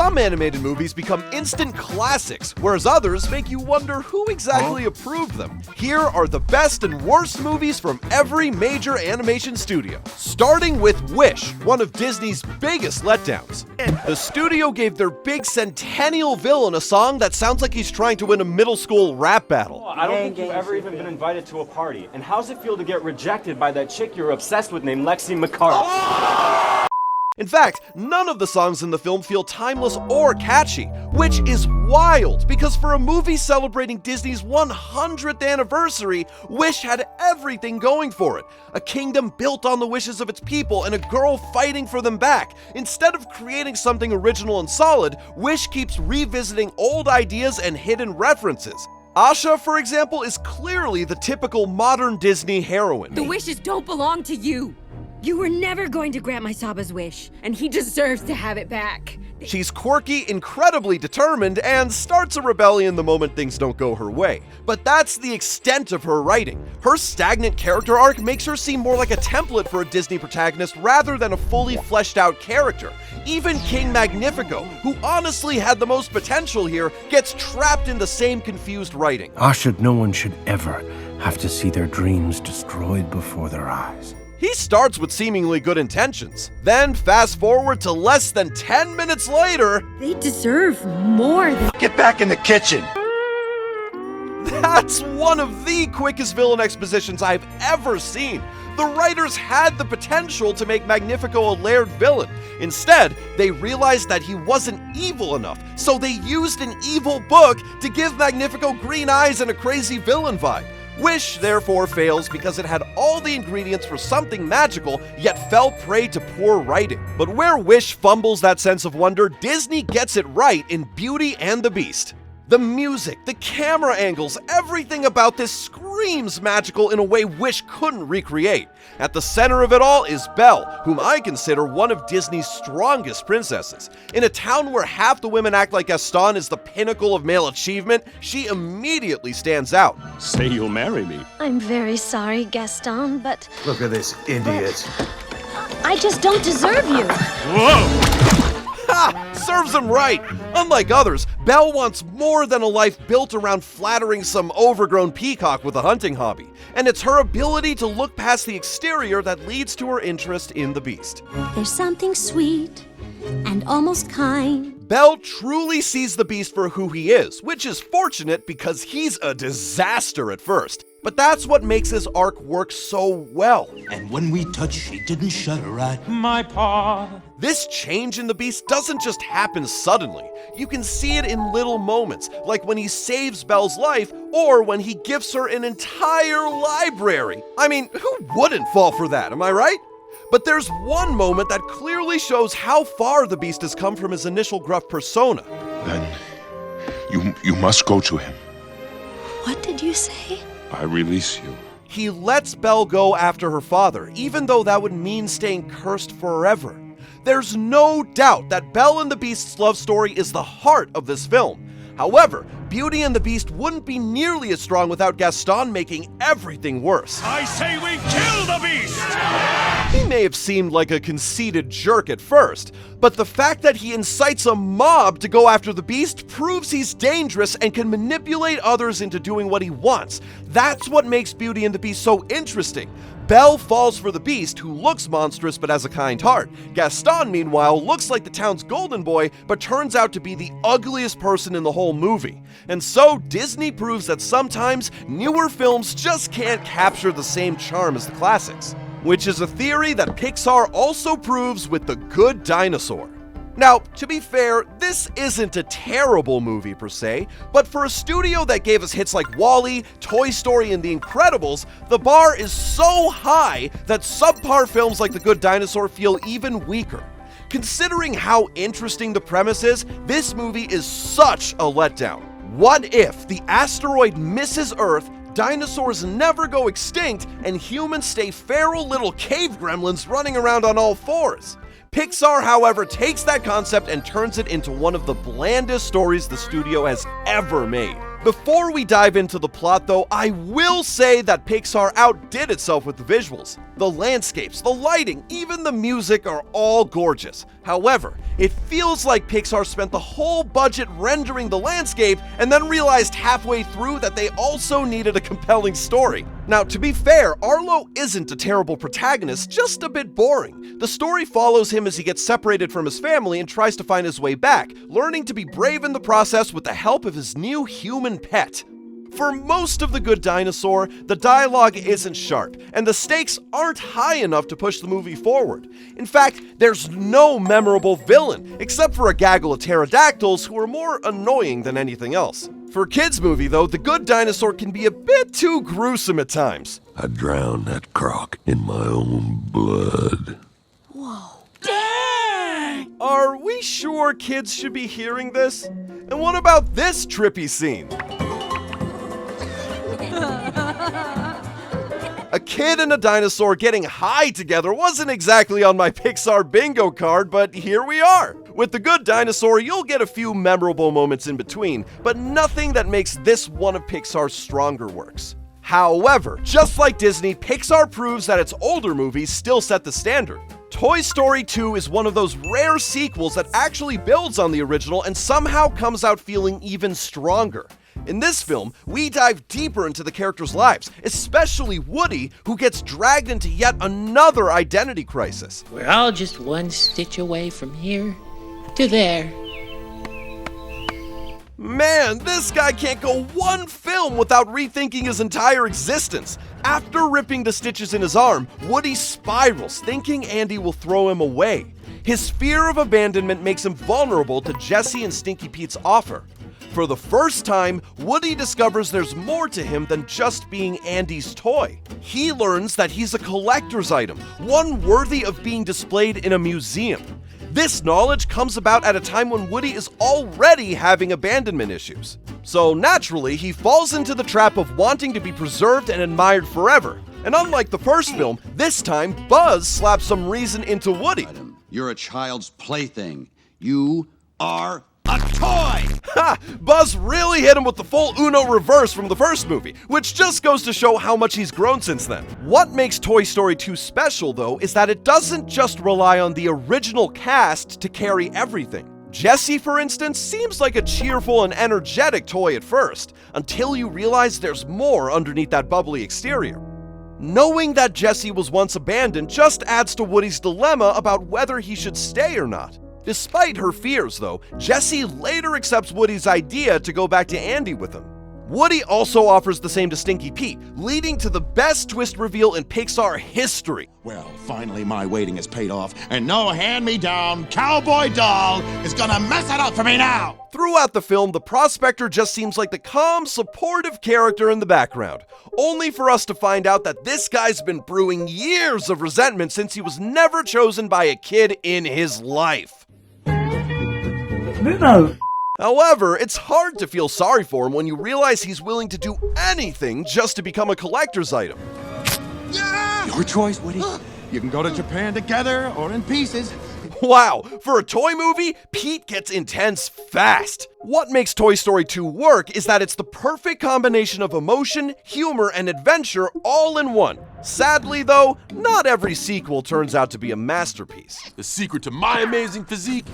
Some animated movies become instant classics, whereas others make you wonder who exactly approved them. Here are the best and worst movies from every major animation studio. Starting with Wish, one of Disney's biggest letdowns. The studio gave their big centennial villain a song that sounds like he's trying to win a middle school rap battle. I don't think you've ever even been invited to a party. And how's it feel to get rejected by that chick you're obsessed with named Lexi McCarthy? In fact, none of the songs in the film feel timeless or catchy, which is wild because for a movie celebrating Disney's 100th anniversary, Wish had everything going for it. A kingdom built on the wishes of its people and a girl fighting for them back. Instead of creating something original and solid, Wish keeps revisiting old ideas and hidden references. Asha, for example, is clearly the typical modern Disney heroine. The wishes don't belong to you. You were never going to grant my Saba's wish, and he deserves to have it back. She's quirky, incredibly determined, and starts a rebellion the moment things don't go her way. But that's the extent of her writing. Her stagnant character arc makes her seem more like a template for a Disney protagonist rather than a fully fleshed out character. Even King Magnifico, who honestly had the most potential here, gets trapped in the same confused writing. No one should ever have to see their dreams destroyed before their eyes. He starts with seemingly good intentions. Then fast forward to less than 10 minutes later. They deserve more than— Get back in the kitchen! That's one of the quickest villain expositions I've ever seen. The writers had the potential to make Magnifico a layered villain. Instead, they realized that he wasn't evil enough, so they used an evil book to give Magnifico green eyes and a crazy villain vibe. Wish, therefore, fails because it had all the ingredients for something magical, yet fell prey to poor writing. But where Wish fumbles that sense of wonder, Disney gets it right in Beauty and the Beast. The music, the camera angles, everything about this screams magical in a way Wish couldn't recreate. At the center of it all is Belle, whom I consider one of Disney's strongest princesses. In a town where half the women act like Gaston is the pinnacle of male achievement, she immediately stands out. Say you'll marry me. I'm very sorry, Gaston, but Look at this idiot. I just don't deserve you. Whoa! Ha! Serves him right! Unlike others, Belle wants more than a life built around flattering some overgrown peacock with a hunting hobby. And it's her ability to look past the exterior that leads to her interest in the Beast. There's something sweet and almost kind. Belle truly sees the Beast for who he is, which is fortunate because he's a disaster at first. But that's what makes his arc work so well. And when we touched, she didn't shudder, right? My paw. This change in the Beast doesn't just happen suddenly. You can see it in little moments, like when he saves Belle's life or when he gifts her an entire library. I mean, who wouldn't fall for that, am I right? But there's one moment that clearly shows how far the Beast has come from his initial gruff persona. Then you must go to him. What did you say? I release you. He lets Belle go after her father, even though that would mean staying cursed forever. There's no doubt that Belle and the Beast's love story is the heart of this film. However, Beauty and the Beast wouldn't be nearly as strong without Gaston making everything worse. I say we kill the beast! He may have seemed like a conceited jerk at first, but the fact that he incites a mob to go after the Beast proves he's dangerous and can manipulate others into doing what he wants. That's what makes Beauty and the Beast so interesting. Belle falls for the Beast, who looks monstrous but has a kind heart. Gaston, meanwhile, looks like the town's golden boy, but turns out to be the ugliest person in the whole movie. And so, Disney proves that sometimes newer films just can't capture the same charm as the classics. Which is a theory that Pixar also proves with The Good Dinosaur. Now, to be fair, this isn't a terrible movie per se, but for a studio that gave us hits like WALL-E, Toy Story, and The Incredibles, the bar is so high that subpar films like The Good Dinosaur feel even weaker. Considering how interesting the premise is, this movie is such a letdown. What if the asteroid misses Earth, dinosaurs never go extinct, and humans stay feral little cave gremlins running around on all fours? Pixar, however, takes that concept and turns it into one of the blandest stories the studio has ever made. Before we dive into the plot though, I will say that Pixar outdid itself with the visuals. The landscapes, the lighting, even the music are all gorgeous. However, it feels like Pixar spent the whole budget rendering the landscape and then realized halfway through that they also needed a compelling story. Now, to be fair, Arlo isn't a terrible protagonist, just a bit boring. The story follows him as he gets separated from his family and tries to find his way back, learning to be brave in the process with the help of his new human pet. For most of The Good Dinosaur, the dialogue isn't sharp, and the stakes aren't high enough to push the movie forward. In fact, there's no memorable villain, except for a gaggle of pterodactyls who are more annoying than anything else. For a kids' movie though, The Good Dinosaur can be a bit too gruesome at times. I drowned that croc in my own blood. Are we sure kids should be hearing this? And what about this trippy scene? A kid and a dinosaur getting high together wasn't exactly on my Pixar bingo card, but here we are. With The Good Dinosaur, you'll get a few memorable moments in between, but nothing that makes this one of Pixar's stronger works. However, just like Disney, Pixar proves that its older movies still set the standard. Toy Story 2 is one of those rare sequels that actually builds on the original and somehow comes out feeling even stronger. In this film, we dive deeper into the characters' lives, especially Woody, who gets dragged into yet another identity crisis. We're all just one stitch away from here to there. Man, this guy can't go one film without rethinking his entire existence. After ripping the stitches in his arm, Woody spirals, thinking Andy will throw him away. His fear of abandonment makes him vulnerable to Jesse and Stinky Pete's offer. For the first time, Woody discovers there's more to him than just being Andy's toy. He learns that he's a collector's item, one worthy of being displayed in a museum. This knowledge comes about at a time when Woody is already having abandonment issues. So naturally, he falls into the trap of wanting to be preserved and admired forever. And unlike the first film, this time Buzz slaps some reason into Woody. You're a child's plaything. You are a toy! Ha! Buzz really hit him with the full Uno reverse from the first movie, which just goes to show how much he's grown since then. What makes Toy Story 2 special, though, is that it doesn't just rely on the original cast to carry everything. Jessie, for instance, seems like a cheerful and energetic toy at first, until you realize there's more underneath that bubbly exterior. Knowing that Jessie was once abandoned just adds to Woody's dilemma about whether he should stay or not. Despite her fears, though, Jessie later accepts Woody's idea to go back to Andy with him. Woody also offers the same to Stinky Pete, leading to the best twist reveal in Pixar history. Well, finally my waiting is paid off, and no hand-me-down cowboy doll is gonna mess it up for me now! Throughout the film, the prospector just seems like the calm, supportive character in the background, only for us to find out that this guy's been brewing years of resentment since he was never chosen by a kid in his life. However, it's hard to feel sorry for him when you realize he's willing to do anything just to become a collector's item. Your choice, Woody. You can go to Japan together or in pieces. Wow, for a toy movie, Pete gets intense fast. What makes Toy Story 2 work is that it's the perfect combination of emotion, humor, and adventure all in one. Sadly though, not every sequel turns out to be a masterpiece. The secret to my amazing physique: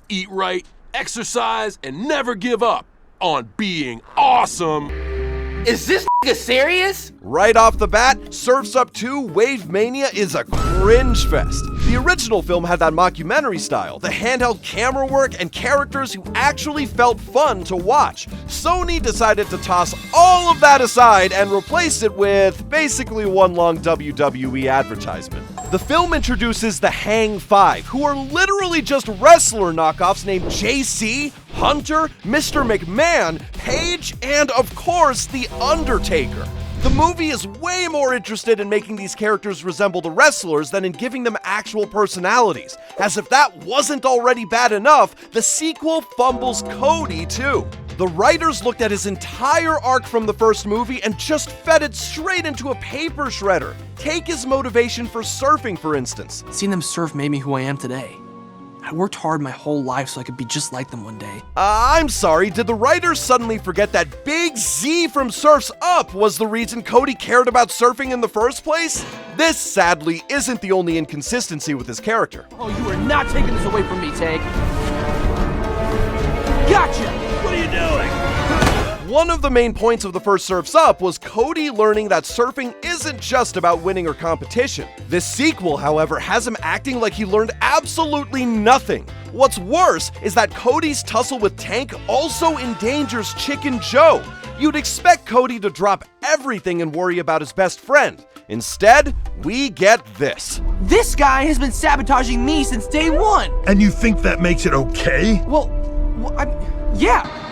eat right, exercise, and never give up on being awesome. Is this serious? Right off the bat, Surf's Up 2 Wave Mania is a cringe fest. The original film had that mockumentary style, the handheld camera work, and characters who actually felt fun to watch. Sony decided to toss all of that aside and replace it with basically one long WWE advertisement. The film introduces the Hang Five, who are literally just wrestler knockoffs named JC, Hunter, Mr. McMahon, Paige, and of course, The Undertaker. The movie is way more interested in making these characters resemble the wrestlers than in giving them actual personalities. As if that wasn't already bad enough, the sequel fumbles Cody too. The writers looked at his entire arc from the first movie and just fed it straight into a paper shredder. Take his motivation for surfing, for instance. Seeing them surf made me who I am today. I worked hard my whole life so I could be just like them one day. I'm sorry, did the writers suddenly forget that Big Z from Surf's Up was the reason Cody cared about surfing in the first place? This, sadly, isn't the only inconsistency with his character. Oh, you are not taking this away from me, Tank. Gotcha! What are you doing? One of the main points of the first Surf's Up was Cody learning that surfing isn't just about winning or competition. This sequel, however, has him acting like he learned absolutely nothing. What's worse is that Cody's tussle with Tank also endangers Chicken Joe. You'd expect Cody to drop everything and worry about his best friend. Instead, we get this. This guy has been sabotaging me since day one! And you think that makes it okay? Well, yeah.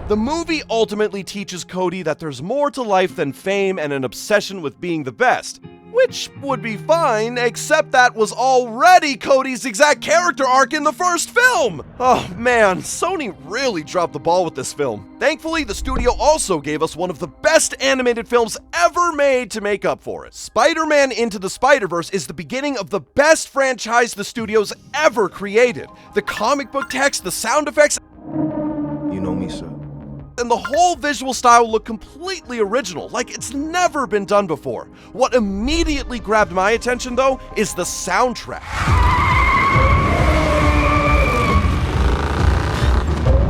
The movie ultimately teaches Cody that there's more to life than fame and an obsession with being the best. Which would be fine, except that was already Cody's exact character arc in the first film! Oh man, Sony really dropped the ball with this film. Thankfully, the studio also gave us one of the best animated films ever made to make up for it. Spider-Man Into the Spider-Verse is the beginning of the best franchise the studio's ever created. The comic book text, the sound effects, You know me, sir. and the whole visual style look completely original, like it's never been done before. What immediately grabbed my attention, though, is the soundtrack.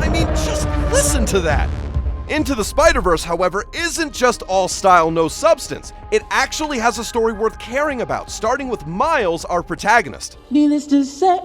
I mean, just listen to that! Into the Spider-Verse, however, isn't just all style, no substance. It actually has a story worth caring about, starting with Miles, our protagonist. Needless to say,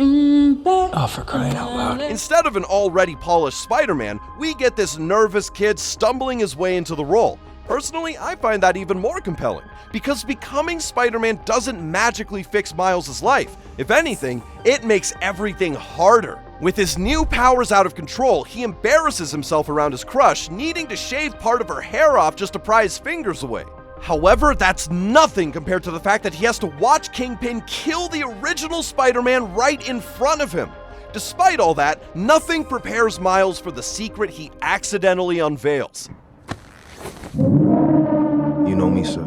Oh, for crying out loud. Instead of an already polished Spider-Man, we get this nervous kid stumbling his way into the role. Personally, I find that even more compelling, because becoming Spider-Man doesn't magically fix Miles' life. If anything, it makes everything harder. With his new powers out of control, he embarrasses himself around his crush, needing to shave part of her hair off just to pry his fingers away. However, that's nothing compared to the fact that he has to watch Kingpin kill the original Spider-Man right in front of him. Despite all that, nothing prepares Miles for the secret he accidentally unveils. You know me, sir.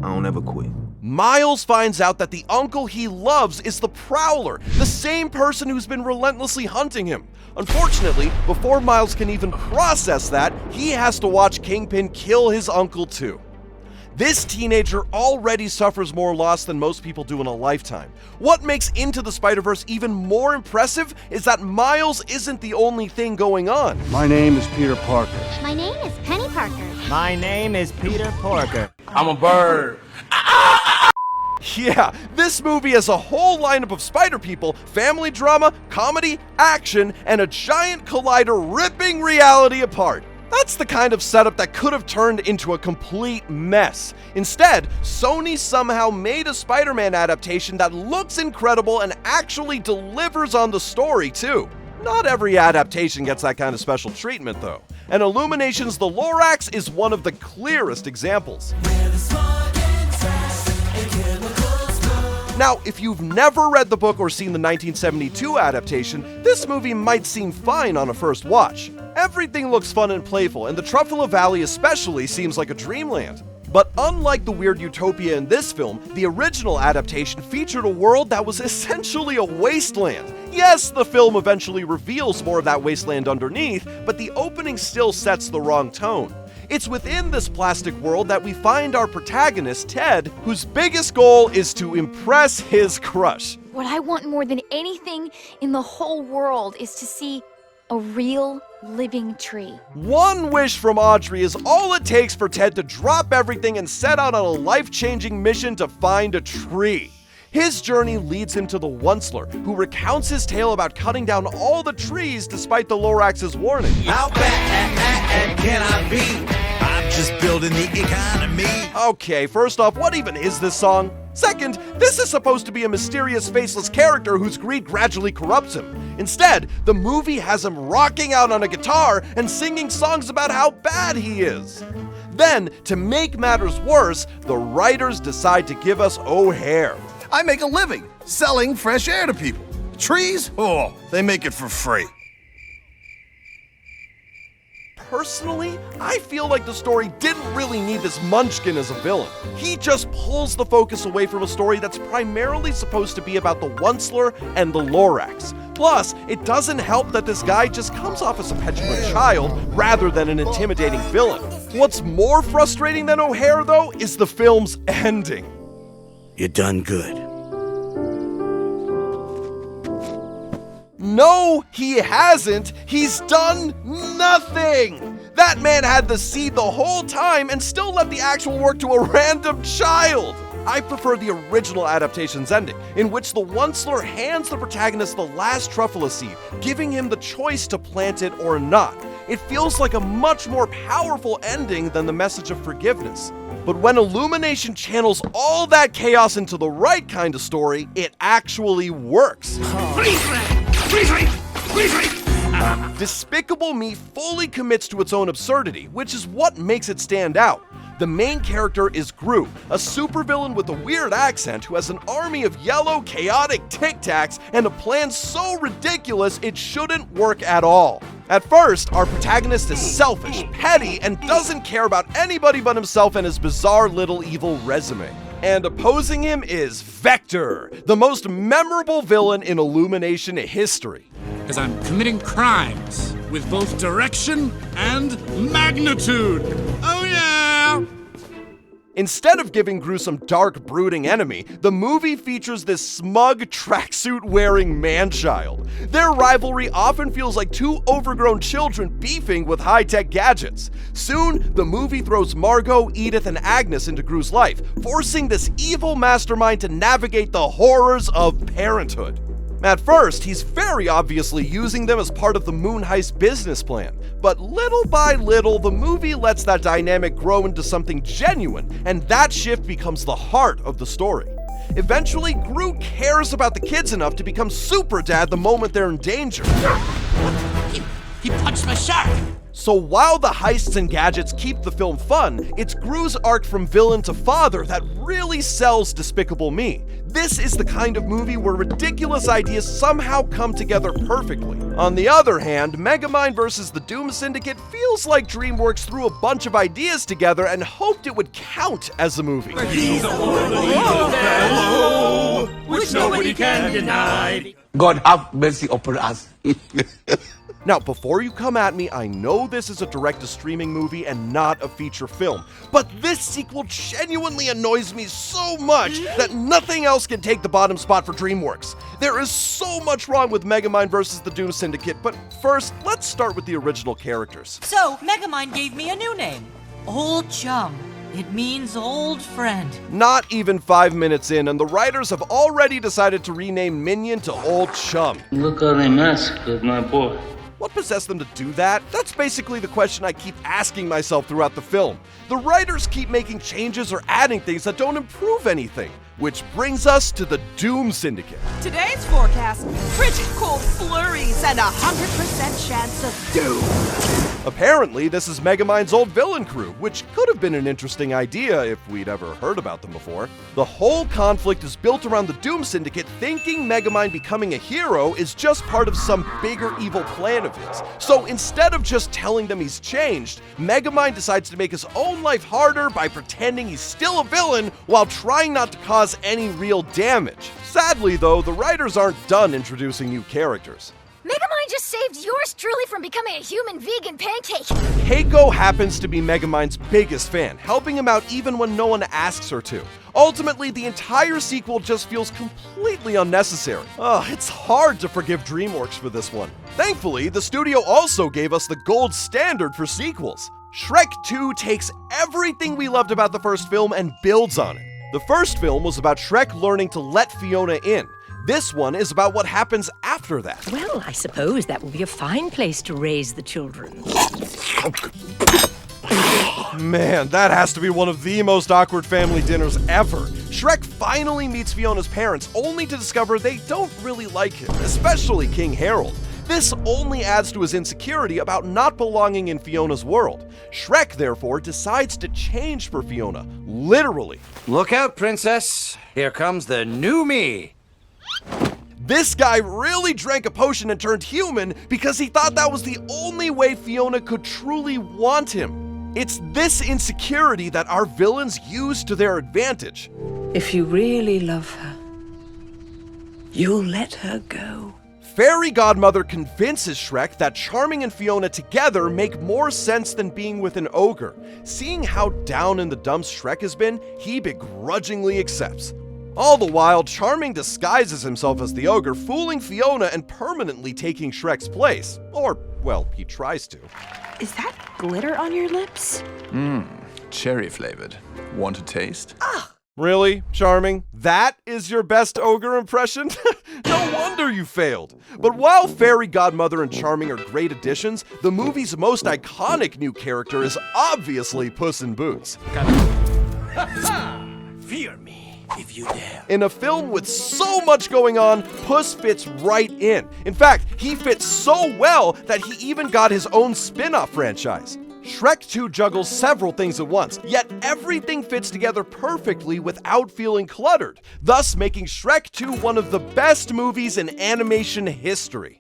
I don't ever quit. Miles finds out that the uncle he loves is the Prowler, the same person who's been relentlessly hunting him. Unfortunately, before Miles can even process that, he has to watch Kingpin kill his uncle too. This teenager already suffers more loss than most people do in a lifetime. What makes Into the Spider-Verse even more impressive is that Miles isn't the only thing going on. My name is Peter Parker. My name is Penny Parker. My name is Peter Parker. I'm a bird. Yeah, this movie has a whole lineup of spider people, family drama, comedy, action, and a giant collider ripping reality apart. That's the kind of setup that could have turned into a complete mess. Instead, Sony somehow made a Spider-Man adaptation that looks incredible and actually delivers on the story too. Not every adaptation gets that kind of special treatment though, and Illumination's The Lorax is one of the clearest examples. Now, if you've never read the book or seen the 1972 adaptation, this movie might seem fine on a first watch. Everything looks fun and playful, and the Truffalo Valley especially seems like a dreamland. But unlike the weird utopia in this film, the original adaptation featured a world that was essentially a wasteland. Yes, the film eventually reveals more of that wasteland underneath, but the opening still sets the wrong tone. It's within this plastic world that we find our protagonist, Ted, whose biggest goal is to impress his crush. What I want more than anything in the whole world is to see a real living tree. One wish from Audrey is all it takes for Ted to drop everything and set out on a life-changing mission to find a tree. His journey leads him to the Onceler, who recounts his tale about cutting down all the trees despite the Lorax's warning. How bad can I be? I'm just building the economy. Okay, first off, what even is this song? Second, this is supposed to be a mysterious, faceless character whose greed gradually corrupts him. Instead, the movie has him rocking out on a guitar and singing songs about how bad he is. Then, to make matters worse, the writers decide to give us O'Hare. I make a living selling fresh air to people. Trees? Oh, they make it for free. personally, I feel like the story didn't really need this munchkin as a villain. He just pulls the focus away from a story that's primarily supposed to be about the Onceler and the Lorax. Plus, it doesn't help that this guy just comes off as a petulant child rather than an intimidating villain. What's more frustrating than O'Hare, though, is the film's ending. You done good. No, he hasn't. He's done nothing. That man had the seed the whole time and still left the actual work to a random child. I prefer the original adaptation's ending, in which the Onceler hands the protagonist the last truffula seed, giving him the choice to plant it or not. It feels like a much more powerful ending than the message of forgiveness. But when Illumination channels all that chaos into the right kind of story, it actually works. Despicable Me fully commits to its own absurdity, which is what makes it stand out. The main character is Gru, a supervillain with a weird accent who has an army of yellow, chaotic Tic Tacs and a plan so ridiculous it shouldn't work at all. At first, our protagonist is selfish, petty, and doesn't care about anybody but himself and his bizarre little evil resume. And opposing him is Vector, the most memorable villain in Illumination history. Because I'm committing crimes with both direction and magnitude. Oh yeah! Instead of giving Gru some dark, brooding enemy, the movie features this smug, tracksuit-wearing man-child. Their rivalry often feels like two overgrown children beefing with high-tech gadgets. Soon, the movie throws Margot, Edith, and Agnes into Gru's life, forcing this evil mastermind to navigate the horrors of parenthood. At first, he's very obviously using them as part of the Moon Heist business plan, but little by little, the movie lets that dynamic grow into something genuine, and that shift becomes the heart of the story. Eventually, Gru cares about the kids enough to become super dad the moment they're in danger. He punched my shark! So while the heists and gadgets keep the film fun, it's Gru's arc from villain to father that really sells Despicable Me. This is the kind of movie where ridiculous ideas somehow come together perfectly. On the other hand, Megamind vs. the Doom Syndicate feels like DreamWorks threw a bunch of ideas together and hoped it would count as a movie. He's a which nobody can deny. God have mercy upon us. Now, before you come at me, I know this is a direct-to-streaming movie and not a feature film, but this sequel genuinely annoys me so much that nothing else can take the bottom spot for DreamWorks. There is so much wrong with Megamind vs. the Doom Syndicate, but first, let's start with the original characters. So, Megamind gave me a new name, Old Chum. It means old friend. Not even 5 minutes in, and the writers have already decided to rename Minion to Old Chum. Look how they mess with my boy. What possessed them to do that? That's basically the question I keep asking myself throughout the film. The writers keep making changes or adding things that don't improve anything. Which brings us to the Doom Syndicate. Today's forecast, frigid cold flurries and 100% chance of doom. Apparently, this is Megamind's old villain crew, which could have been an interesting idea if we'd ever heard about them before. The whole conflict is built around the Doom Syndicate thinking Megamind becoming a hero is just part of some bigger evil plan of his. So instead of just telling them he's changed, Megamind decides to make his own life harder by pretending he's still a villain while trying not to cause any real damage. Sadly, though, the writers aren't done introducing new characters. Megamind just saved yours truly from becoming a human vegan pancake. Keiko happens to be Megamind's biggest fan, helping him out even when no one asks her to. Ultimately, the entire sequel just feels completely unnecessary. It's hard to forgive DreamWorks for this one. Thankfully, the studio also gave us the gold standard for sequels. Shrek 2 takes everything we loved about the first film and builds on it. The first film was about Shrek learning to let Fiona in. This one is about what happens after that. Well, I suppose that will be a fine place to raise the children. Man, that has to be one of the most awkward family dinners ever. Shrek finally meets Fiona's parents, only to discover they don't really like him, especially King Harold. This only adds to his insecurity about not belonging in Fiona's world. Shrek, therefore, decides to change for Fiona, literally. Look out, princess. Here comes the new me. This guy really drank a potion and turned human because he thought that was the only way Fiona could truly want him. It's this insecurity that our villains use to their advantage. If you really love her, you'll let her go. Fairy Godmother convinces Shrek that Charming and Fiona together make more sense than being with an ogre. Seeing how down in the dumps Shrek has been, he begrudgingly accepts. All the while, Charming disguises himself as the ogre, fooling Fiona and permanently taking Shrek's place. Or, well, he tries to. Is that glitter on your lips? Cherry flavored. Want a taste? Really, Charming? That is your best ogre impression? No wonder you failed. But while Fairy Godmother and Charming are great additions, the movie's most iconic new character is obviously Puss in Boots. Fear me if you dare. In a film with so much going on, Puss fits right in. In fact, he fits so well that he even got his own spin-off franchise. Shrek 2 juggles several things at once, yet everything fits together perfectly without feeling cluttered, thus making Shrek 2 one of the best movies in animation history.